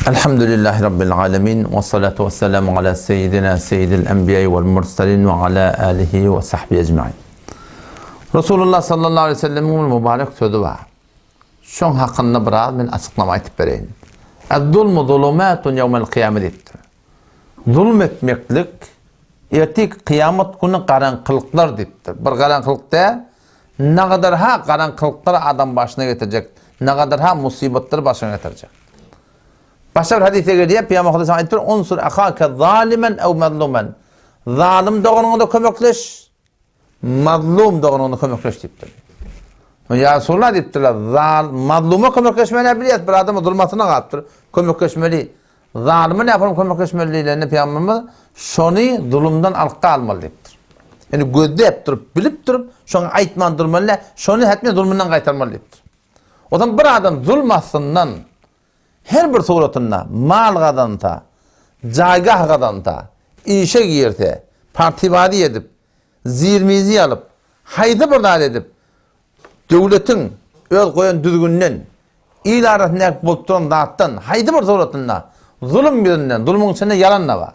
Elhamdülillahi Rabbil alemin ve salatu ve selamu ala seyyidina seyyidil enbiyayı vel mursalin ve ala alihi ve sahbihi ecma'in. Resulullah sallallahu aleyhi ve sellem'in mübarek sözü var. Şun hakkında biraz ben açıklama etip vereyim. Ez-zulmu zulumatun yevmel kıyamettir. Zulmetmeklik etik kıyamet günü karanlıklar diptir. Bir karanlıkta ne kadar ha karanlıklar adam başına getirecek, ne kadar ha musibetler başına getirecek. Başka bir hadise geliyor, Peygamber Efendimiz ayettir, unsur ahake zalimen ev mazlumen. Zalim doğruluğunda kömekleş, mazlum doğruluğunda kömekleş deyiptir. Ya Resulullah deyiptirler, mazluma kömekleşmeli biliyet, bir adamı zulmasına kattır, kömekleşmeli. Zalime ne yapalım kömekleşmeliyle Peygamberimiz, şunu zulümden altta almalı deyiptir. Yani gözde yaptırıp, bilip durup, şunu aytman durmalı, şunu hetme zulmünden kaytarmalı deyiptir. O zaman bir adam zulmasından, her bir suratında mal kadanta, caygah kadanta, işe girte, partivadi edip, zirmizi alıp, haydı burdal edip, devletin öz koyan düzgünden, il arasında bulutturan dağıttan, haydı bir suratında, zulüm yüzünden, zulmün içinde yalan da var.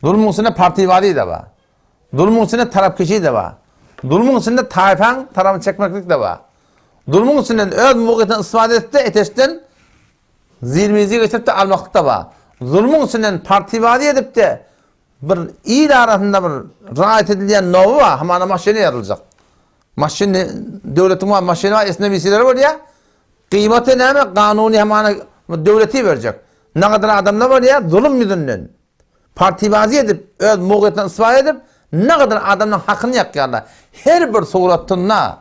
Zulmün içinde partivadi de var. Zulmün içinde taraf kişi de var. Zulmün içinde tayfan tarafını çekmeklik de var. Zulmün içinde öz muğetin ispat etti, eteşten, zirmizi geçip de almaklık da var. Zulmün içinden partivadi edip de bir il arasında bir rahat edilen novu var. Hemen maşine yarılacak. Maşine, devletin var, maşine var, esnebisileri var ya. Kıymeti ne mi? Kanuni hemen devleti verecek. Ne kadar adamlar var ya, zulüm yüzünden. Partivadi edip, öz muğetten ısrar edip, ne kadar adamın hakkını yakıyorlar. Her bir suratına,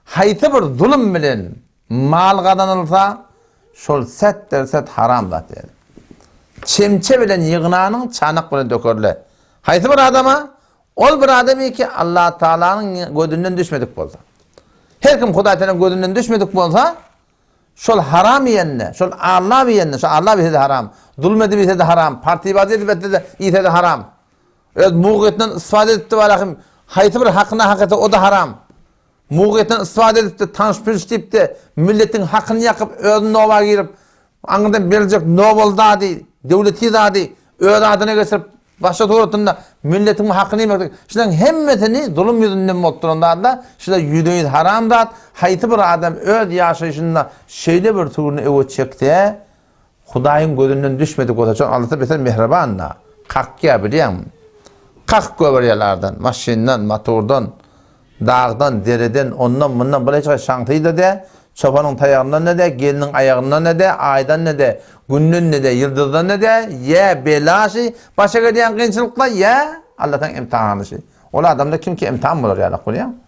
hayti bir zulüm bilen mal kazanılsa, şol set derset haram da der. Çemçe bilen yığınanın çanak bilen dökerle. Hayti bir adama, ol bir adamı ki Allah Teala'nın gözünden düşmedik bolsa. Her kim Huday Teala'nın gözünden düşmedik bolsa, şol haram yiyenle, şol Allah yiyenle, şol Allah bize de haram, zulmedi bize de haram, partibazi edip de ite de haram. Evet, muğetten istifade edip de var, hayti bir hakkına hak ete, o da haram. Muğetten istifade edip de tanışpırış deyip de milletin hakkını yakıp özün nova girip anından verilecek novel dadi, devleti dadi, öz adına geçirip başka doğrultunda milletin hakkını yemek. Şundan hemmetini zulüm yüzünden olturanda şurada yüdeyiz haram dad, hayti bir adam öz yaşayışında şeyle bir turunu evo çekti, Hudayın gözünden düşmedik olsa çok Allah'ta beter mihrabanla. Kalk ya biliyor musun? Kalk göberiyelerden, maşinden, motordan, dağdan, dereden, ondan bundan böyle çıkar şantıyı de, çobanın tayağından ne de, gelinin ayağından ne de, aydan ne de, günün ne de, yıldızdan ne de, ye belaşı, başa gelen kıyınçılıkla ye Allah'tan imtihanı şey. Ola adamda kim ki imtihan bulur ya Allah biliyor musun?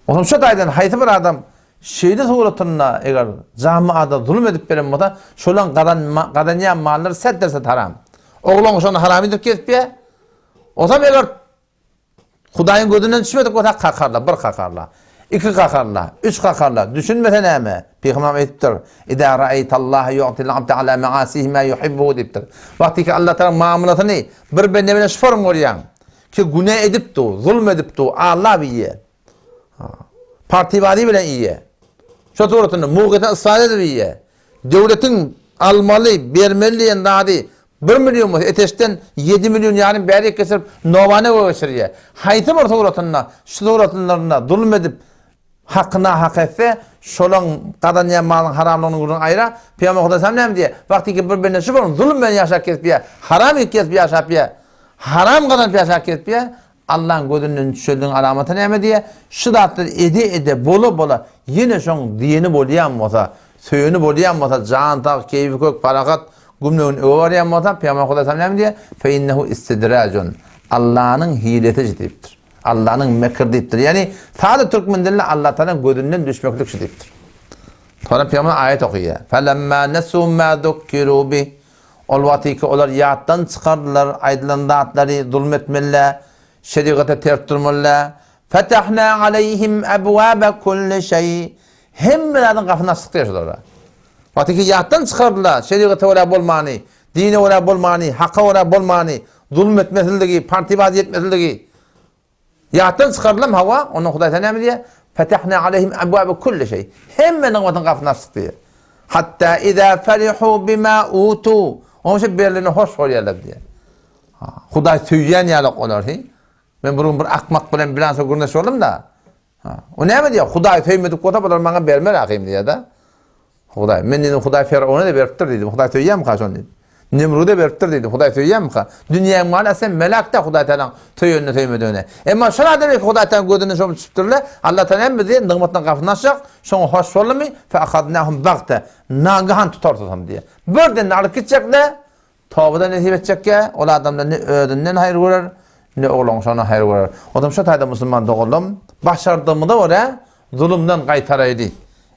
O zaman şu daydan hayti bir adam şeyde suratına eğer camiada zulüm edip veren moda şolan kadanya malları set derse haram. Oğlan şunu haramidir kesbiye. O zaman eğer Hudayın gözünden düşmedik o da kakarla, bir kakarla, iki kakarla, üç kakarla. Düşünmesen eme. Peygamber ettir. İzâ ra'eytallaha yu'til abde ala me'asihi ma yuhibbuhu diptir. Vakti ki Allah Teala muamelatını bir benimle şform oluyan ki günah edip de, zulm edip de Allah biye. Partivadi bile iyi. Şu doğrultuda muğetten ısrar edip iyi. Devletin almalı, vermeliyen dadi 1 milyon mu? Eteşten 7 milyon yarın beri kesip novane koyuşuruyor. Hayti bir doğrultuda, şu doğrultularına zulm edip hakkına hak etse, şolan kadanya malın haramlığını kurun ayıra, Peygamber Efendimiz ne diye? Vakti ki birbirine şu var, zulm ben yaşak kesbiye, haram kesbiye yaşapıya, haram kadar yaşak kesbiye, Allah'ın gözünün düşürdüğün alamatı ne diye? Şu dağıtları ede bolu yine şun diyeni bolayan olsa, söyünü bolayan olsa, can tak, keyfi kök, parakat, gümlüğün öğreyen olsa, Peygamber Efendimiz ne diye? Feinnehu istidracun. Allah'ın hileti cidiptir. Allah'ın mekir yani sadece Türkmen dilinde Allah Teala'nın gözünden düşmeklik cidiptir. Sonra Peygamber ayet okuyor. Felemma nesu ma dukkiru bi. Ol vakti ki onlar yattan çıkardılar, aydılan dağıtları zulmetmeliler, şerikata ters durmalılar. Fetahna aleyhim ebvabe kulli şey. Hemmelerden kafına sıktı yaşadılar. Vakti ki yattan çıkardılar, şerikata oraya bolmani, dine oraya bolmani, hakka oraya bolmani, zulmetmesildeki, partibazi etmesildeki. Yattan çıkardılar hava, onun Huday Teala ne diye? Fetahna aleyhim ebvabe kulli şey. Hemmelerden kafına sıktı. Hatta izâ ferihu bimâûtû. Onun için birlerini hoş oluyorlar diye. Huday tüyyen yalık olar. Ben burun bir akmak bilen bilansa gurnaş oldum da. O ne mi diyor? Huday tüymedik kota kadar bana verme rakayım diye da. Huday. Men dedim Huday Firavun'a da veriptir dedim. Huday tüyyen mi kaçon dedim. Nimrud'a veriptir dedim. Huday tüyyen mi ka? Dünyanın mala sen melek de Huday Teala'nın tüyyenini tüymediğine. Ama şuna demek Huday Teala'nın gözüne şöyle çıptırla. Allah Teala emmi diye nığmattan kafına aşacak. Şunu hoş olma fe akadnahum bagte. Nagahan tutam diye. Birden alıp gidecekler. Tavada ne edecek ya? Ola adamlar ne ödünden hayır görür, ne oğlan sana hayır görür. Adam şu tayda Müslüman doğuldum. Başardığımı da oraya zulümden kaytaraydı.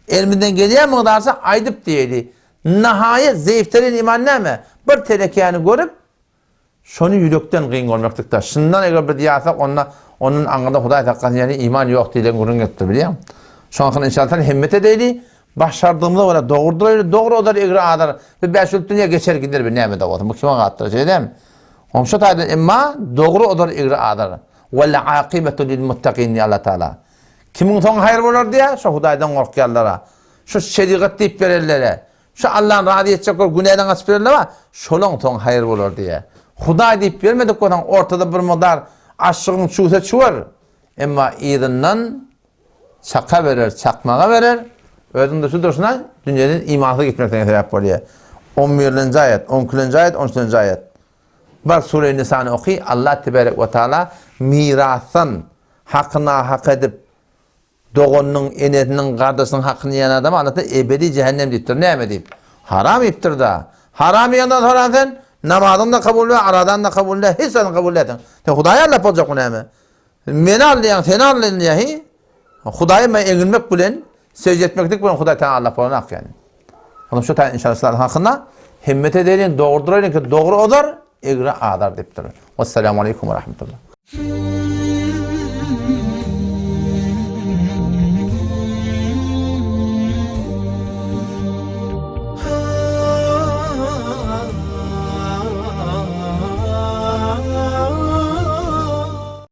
Elminden geliyor mu derse aydıp diyeydi. Nihayet zayıfların iman ne mi? Bir telekiyani görüp şunu yürekten kıyın olmaktıkta. Şundan eğer bir diyasak onun anında Huday Teala'nın yani iman yok diye gurun götürdü biliyor musun? Şu an inşallah himmet edeydi. Başardığımda oraya doğru odar igra adar. Ve 5 yıl dünya geçer gider bir neyme de oldu. Bu kime kattıracak değil mi? Omşu taydan imma doğru odar igra adar. Ve akibetu lil muttaqin Allah Teala. Kimin son hayır olur diye şu Hudaydan korkuyanlara. Şu şeriat deyip verenlere. Şu Allah'ın razı edecek o günahdan açıp verenlere var. Şolun son hayır olur diye. Huday deyip vermedik oradan ortada bir modar aşığın çuğsa çuvar. Ama iyidinden çaka verir, çakmağa verir. Özün dışı duruşuna dünyanın imanı gitmekten sebep oluyor. 11. ayet, 12. ayet, 13. ayet. Bak Sure-i Nisa'nı okuy. Allah Tebarek ve Teala mirasın hakkına hak edip doğunun, enetinin, kardeşinin hakkını yiyen adamı anlatır. Ebedi cehennem deyiptir. Ne mi deyip? Haram deyiptir da. Haram yandan sonra sen namazın da kabul ve aradan da kabul ve hiç sen kabul edin. Hudaya Allah olacak bu ne mi? Beni anlayan, seni anlayan yahi. Hudaya ben engilmek bilen secde etmeklik bilen Huday Teala Allah falan hak yani. Onun şu tane inşallah hakkında himmet edelim, doğrudurayım ki doğru odur, igra adar deyiptir. Vesselamu aleyküm ve rahmetullah.